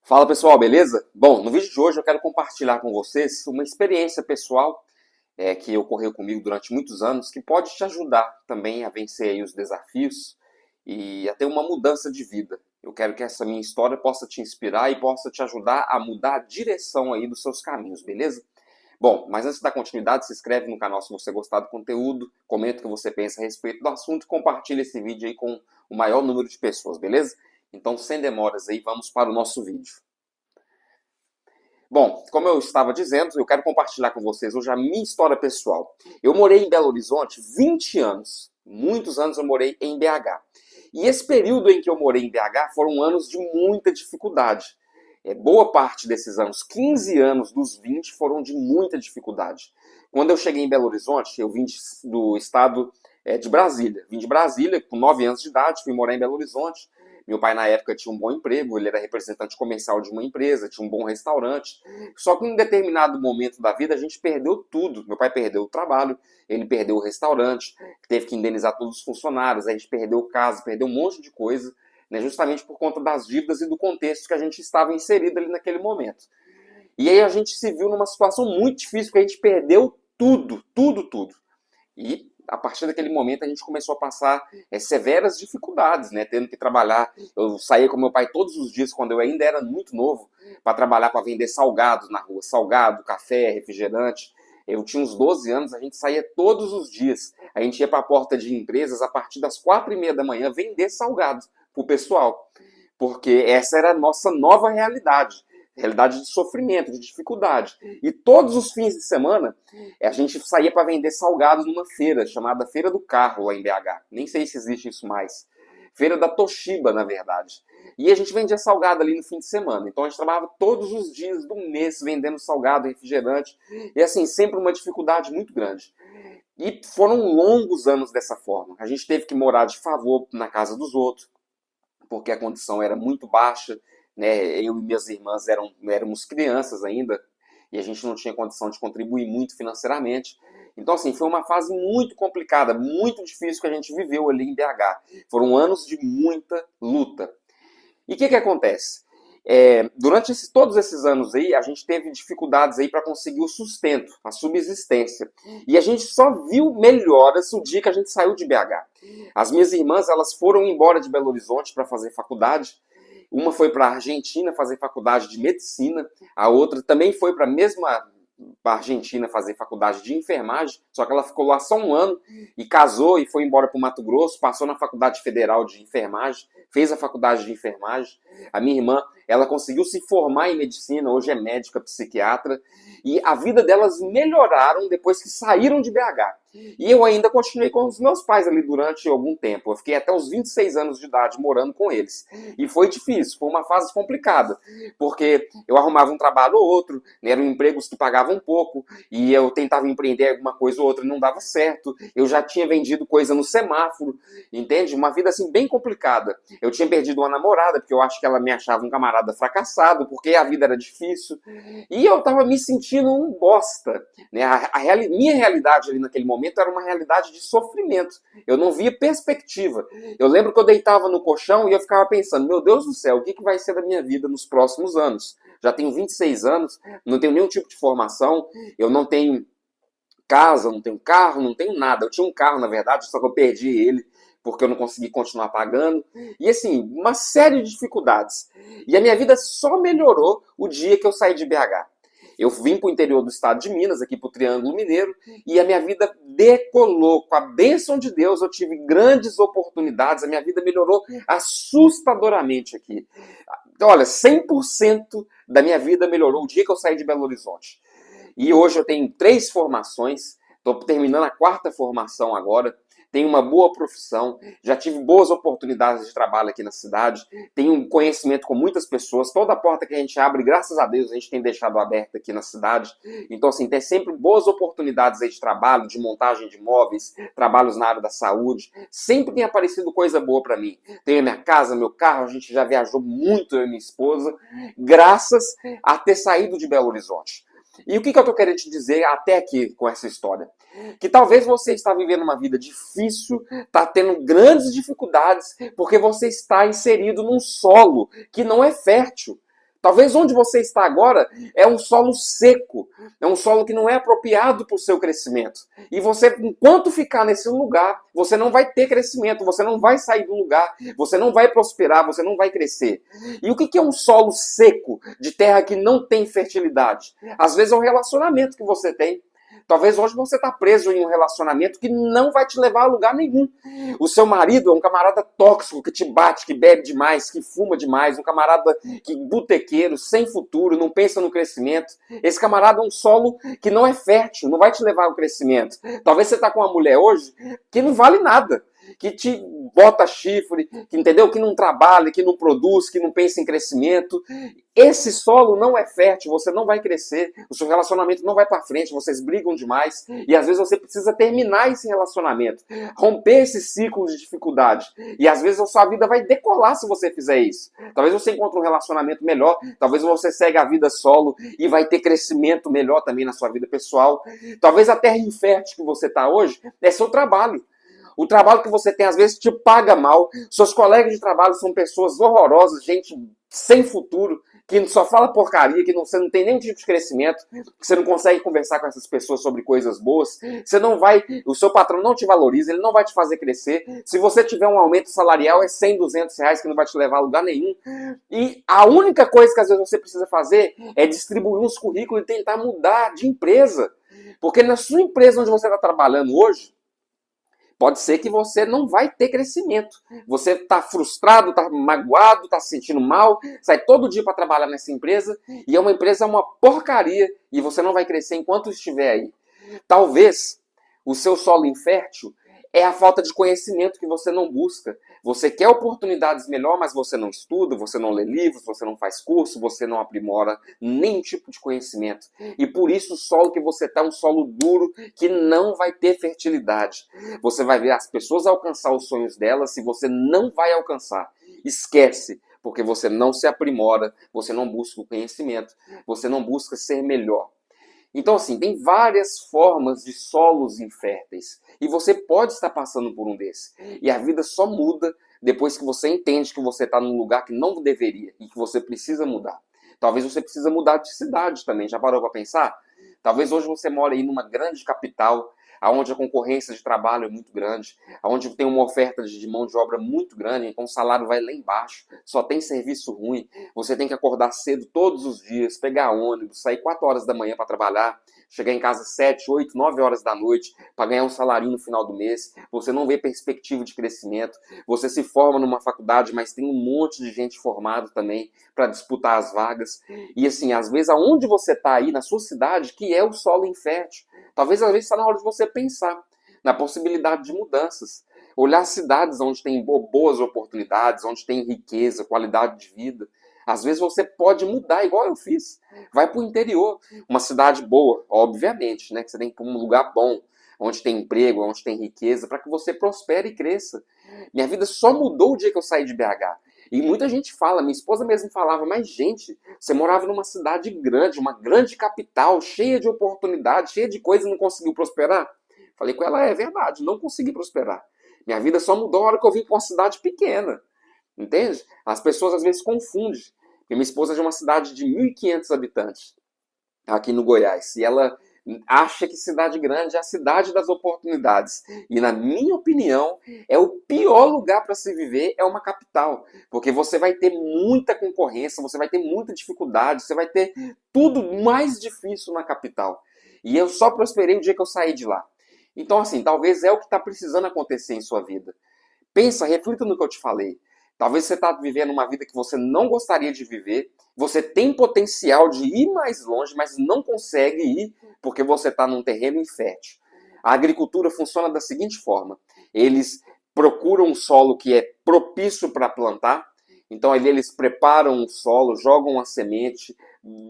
Fala pessoal, beleza? Bom, no vídeo de hoje eu quero compartilhar com vocês uma experiência pessoal que ocorreu comigo durante muitos anos, que pode te ajudar também a vencer aí os desafios e a ter uma mudança de vida. Eu quero que essa minha história possa te inspirar e possa te ajudar a mudar a direção aí dos seus caminhos, beleza? Bom, mas antes da continuidade, se inscreve no canal se você gostar do conteúdo, comenta o que você pensa a respeito do assunto e compartilha esse vídeo aí com o maior número de pessoas, beleza? Então, sem demoras aí, vamos para o nosso vídeo. Bom, como eu estava dizendo, eu quero compartilhar com vocês hoje a minha história pessoal. Eu morei em Belo Horizonte 20 anos. Muitos anos eu morei em BH. E esse período em que eu morei em BH foram anos de muita dificuldade. Boa parte desses anos, 15 anos dos 20, foram de muita dificuldade. Quando eu cheguei em Belo Horizonte, eu vim do estado de Brasília. Vim de Brasília com 9 anos de idade, fui morar em Belo Horizonte. Meu pai, na época, tinha um bom emprego, ele era representante comercial de uma empresa, tinha um bom restaurante. Só que em um determinado momento da vida, a gente perdeu tudo. Meu pai perdeu o trabalho, ele perdeu o restaurante, teve que indenizar todos os funcionários, a gente perdeu casa, perdeu um monte de coisa, né, justamente por conta das dívidas e do contexto que a gente estava inserido ali naquele momento. E aí a gente se viu numa situação muito difícil, porque a gente perdeu tudo, tudo, tudo. E a partir daquele momento a gente começou a passar severas dificuldades, né? Tendo que trabalhar. Eu saía com meu pai todos os dias, quando eu ainda era muito novo, para trabalhar, para vender salgados na rua. Salgado, café, refrigerante. Eu tinha uns 12 anos, a gente saía todos os dias. A gente ia para a porta de empresas a partir das 4:30 da manhã vender salgados para o pessoal. Porque essa era a nossa nova realidade. Realidade de sofrimento, de dificuldade. E todos os fins de semana a gente saía para vender salgados numa feira chamada Feira do Carro lá em BH. Nem sei se existe isso mais. Feira da Toshiba, na verdade. E a gente vendia salgado ali no fim de semana. Então a gente trabalhava todos os dias do mês vendendo salgado, refrigerante. E assim, sempre uma dificuldade muito grande. E foram longos anos dessa forma. A gente teve que morar de favor na casa dos outros, porque a condição era muito baixa, né? Eu e minhas irmãs éramos crianças ainda, e a gente não tinha condição de contribuir muito financeiramente. Então, assim, foi uma fase muito complicada, muito difícil que a gente viveu ali em BH. Foram anos de muita luta. E o que acontece? Durante todos esses anos aí, a gente teve dificuldades aí para conseguir o sustento, a subsistência. E a gente só viu melhoras o dia que a gente saiu de BH. As minhas irmãs, elas foram embora de Belo Horizonte para fazer faculdade. Uma foi para a Argentina fazer faculdade de medicina, a outra também foi para a mesma Argentina fazer faculdade de enfermagem, só que ela ficou lá só um ano e casou e foi embora para o Mato Grosso, passou na Faculdade Federal de Enfermagem, fez a faculdade de enfermagem. A minha irmã, ela conseguiu se formar em medicina, hoje é médica psiquiatra, e a vida delas melhoraram depois que saíram de BH. E eu ainda continuei com os meus pais ali durante algum tempo. Eu fiquei até os 26 anos de idade morando com eles. E foi difícil, foi uma fase complicada, porque eu arrumava um trabalho ou outro, eram empregos que pagavam pouco, e eu tentava empreender alguma coisa ou outra e não dava certo. Eu já tinha vendido coisa no semáforo, entende? Uma vida assim bem complicada. Eu tinha perdido uma namorada, porque eu acho que ela me achava um camarada fracassado, porque a vida era difícil. E eu tava me sentindo um bosta, né? Minha realidade ali naquele momento era uma realidade de sofrimento. Eu não via perspectiva. Eu lembro que eu deitava no colchão e eu ficava pensando, meu Deus do céu, o que vai ser da minha vida nos próximos anos? Já tenho 26 anos, não tenho nenhum tipo de formação, eu não tenho casa, não tenho carro, não tenho nada. Eu tinha um carro, na verdade, só que eu perdi ele porque eu não consegui continuar pagando. E assim, uma série de dificuldades. E a minha vida só melhorou o dia que eu saí de BH. Eu vim para o interior do estado de Minas, aqui para o Triângulo Mineiro, e a minha vida decolou. Com a bênção de Deus, eu tive grandes oportunidades, a minha vida melhorou assustadoramente aqui. Então, olha, 100% da minha vida melhorou o dia que eu saí de Belo Horizonte. E hoje eu tenho 3 formações, estou terminando a 4ª formação agora, tenho uma boa profissão, já tive boas oportunidades de trabalho aqui na cidade, tenho um conhecimento com muitas pessoas, toda porta que a gente abre, graças a Deus, a gente tem deixado aberta aqui na cidade. Então, assim, tem sempre boas oportunidades aí de trabalho, de montagem de móveis, trabalhos na área da saúde, sempre tem aparecido coisa boa para mim. Tenho a minha casa, meu carro, a gente já viajou muito, eu e minha esposa, graças a ter saído de Belo Horizonte. E o que eu estou querendo te dizer até aqui com essa história? Que talvez você está vivendo uma vida difícil, está tendo grandes dificuldades, porque você está inserido num solo que não é fértil. Talvez onde você está agora é um solo seco, é um solo que não é apropriado para o seu crescimento. E você, enquanto ficar nesse lugar, você não vai ter crescimento, você não vai sair do lugar, você não vai prosperar, você não vai crescer. E o que é um solo seco, de terra que não tem fertilidade? Às vezes é um relacionamento que você tem. Talvez hoje você está preso em um relacionamento que não vai te levar a lugar nenhum. O seu marido é um camarada tóxico, que te bate, que bebe demais, que fuma demais, um camarada que botequeiro, sem futuro, não pensa no crescimento. Esse camarada é um solo que não é fértil, não vai te levar ao crescimento. Talvez você está com uma mulher hoje que não vale nada, que te bota chifre, que, entendeu? Que não trabalha, que não produz, que não pensa em crescimento. Esse solo não é fértil, você não vai crescer, o seu relacionamento não vai para frente, vocês brigam demais e às vezes você precisa terminar esse relacionamento, romper esse ciclo de dificuldade. E às vezes a sua vida vai decolar se você fizer isso. Talvez você encontre um relacionamento melhor, talvez você segue a vida solo e vai ter crescimento melhor também na sua vida pessoal. Talvez a terra infértil que você está hoje é seu trabalho. O trabalho que você tem, às vezes, te paga mal. Seus colegas de trabalho são pessoas horrorosas, gente sem futuro, que só fala porcaria, que você não tem nenhum tipo de crescimento, que você não consegue conversar com essas pessoas sobre coisas boas. Você não vai, o seu patrão não te valoriza, ele não vai te fazer crescer. Se você tiver um aumento salarial, é 100, 200 reais, que não vai te levar a lugar nenhum. E a única coisa que às vezes você precisa fazer é distribuir uns currículos e tentar mudar de empresa. Porque na sua empresa onde você está trabalhando hoje, pode ser que você não vai ter crescimento. Você está frustrado, está magoado, está se sentindo mal, sai todo dia para trabalhar nessa empresa e uma empresa uma porcaria e você não vai crescer enquanto estiver aí. Talvez o seu solo infértil é a falta de conhecimento que você não busca. Você quer oportunidades melhor, mas você não estuda, você não lê livros, você não faz curso, você não aprimora nenhum tipo de conhecimento. E por isso o solo que você está é um solo duro que não vai ter fertilidade. Você vai ver as pessoas alcançar os sonhos delas e você não vai alcançar. Esquece, porque você não se aprimora, você não busca o conhecimento, você não busca ser melhor. Então, assim, tem várias formas de solos inférteis. E você pode estar passando por um desses. E a vida só muda depois que você entende que você está num lugar que não deveria e que você precisa mudar. Talvez você precisa mudar de cidade também. Já parou para pensar? Talvez hoje você mora aí numa grande capital, onde a concorrência de trabalho é muito grande, onde tem uma oferta de mão de obra muito grande, então o salário vai lá embaixo, só tem serviço ruim, você tem que acordar cedo todos os dias, pegar ônibus, sair 4 horas da manhã para trabalhar, chegar em casa 7, 8, 9 horas da noite para ganhar um salário no final do mês, você não vê perspectiva de crescimento, você se forma numa faculdade, mas tem um monte de gente formada também para disputar as vagas, e assim, às vezes aonde você está aí, na sua cidade, que é o solo infértil, talvez às vezes está na hora de você pensar na possibilidade de mudanças, olhar cidades onde tem boas oportunidades, onde tem riqueza, qualidade de vida. Às vezes você pode mudar, igual eu fiz. Vai para o interior, uma cidade boa, obviamente, né? Que você tem que ir para um lugar bom, onde tem emprego, onde tem riqueza, para que você prospere e cresça. Minha vida só mudou o dia que eu saí de BH. E muita gente fala, minha esposa mesmo falava, mas gente, você morava numa cidade grande, uma grande capital, cheia de oportunidades, cheia de coisas e não conseguiu prosperar? Falei com ela, é verdade, não consegui prosperar. Minha vida só mudou a hora que eu vim para uma cidade pequena. Entende? As pessoas às vezes confundem. Porque minha esposa é de uma cidade de 1.500 habitantes, aqui no Goiás. E ela acha que cidade grande é a cidade das oportunidades. E na minha opinião, é o pior lugar para se viver, é uma capital. Porque você vai ter muita concorrência, você vai ter muita dificuldade, você vai ter tudo mais difícil na capital. E eu só prosperei o dia que eu saí de lá. Então, assim, talvez é o que está precisando acontecer em sua vida. Pensa, reflita no que eu te falei. Talvez você está vivendo uma vida que você não gostaria de viver, você tem potencial de ir mais longe, mas não consegue ir porque você está num terreno infértil. A agricultura funciona da seguinte forma: eles procuram um solo que é propício para plantar, então ali eles preparam o solo, jogam a semente,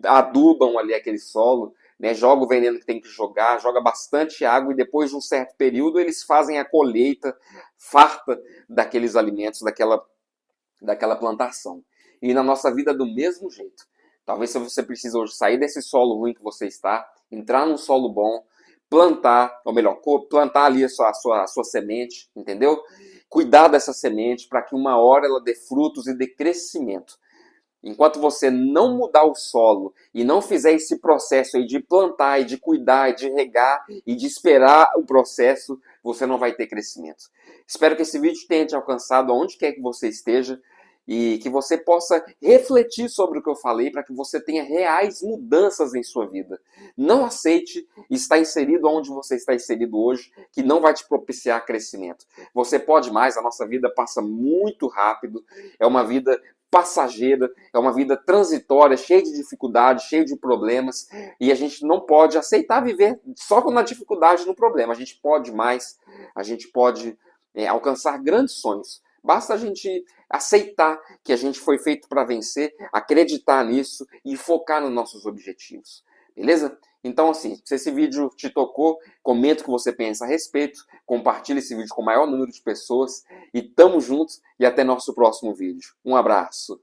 adubam ali aquele solo, né, joga o veneno que tem que jogar, joga bastante água e depois de um certo período eles fazem a colheita farta daqueles alimentos, daquela plantação. E na nossa vida do mesmo jeito. Talvez se você precisa hoje sair desse solo ruim que você está, entrar num solo bom, plantar, ou melhor, plantar ali a sua semente, entendeu? Cuidar dessa semente para que uma hora ela dê frutos e dê crescimento. Enquanto você não mudar o solo e não fizer esse processo aí de plantar e de cuidar e de regar e de esperar o processo, você não vai ter crescimento. Espero que esse vídeo tenha te alcançado aonde quer que você esteja e que você possa refletir sobre o que eu falei para que você tenha reais mudanças em sua vida. Não aceite estar inserido onde você está inserido hoje, que não vai te propiciar crescimento. Você pode mais, a nossa vida passa muito rápido, é uma vida passageira, é uma vida transitória, cheia de dificuldades, cheia de problemas, e a gente não pode aceitar viver só na dificuldade e no problema. A gente pode mais, a gente pode alcançar grandes sonhos. Basta a gente aceitar que a gente foi feito para vencer, acreditar nisso e focar nos nossos objetivos. Beleza? Então, assim, se esse vídeo te tocou, comenta o que você pensa a respeito, compartilhe esse vídeo com o maior número de pessoas e tamo juntos e até nosso próximo vídeo. Um abraço!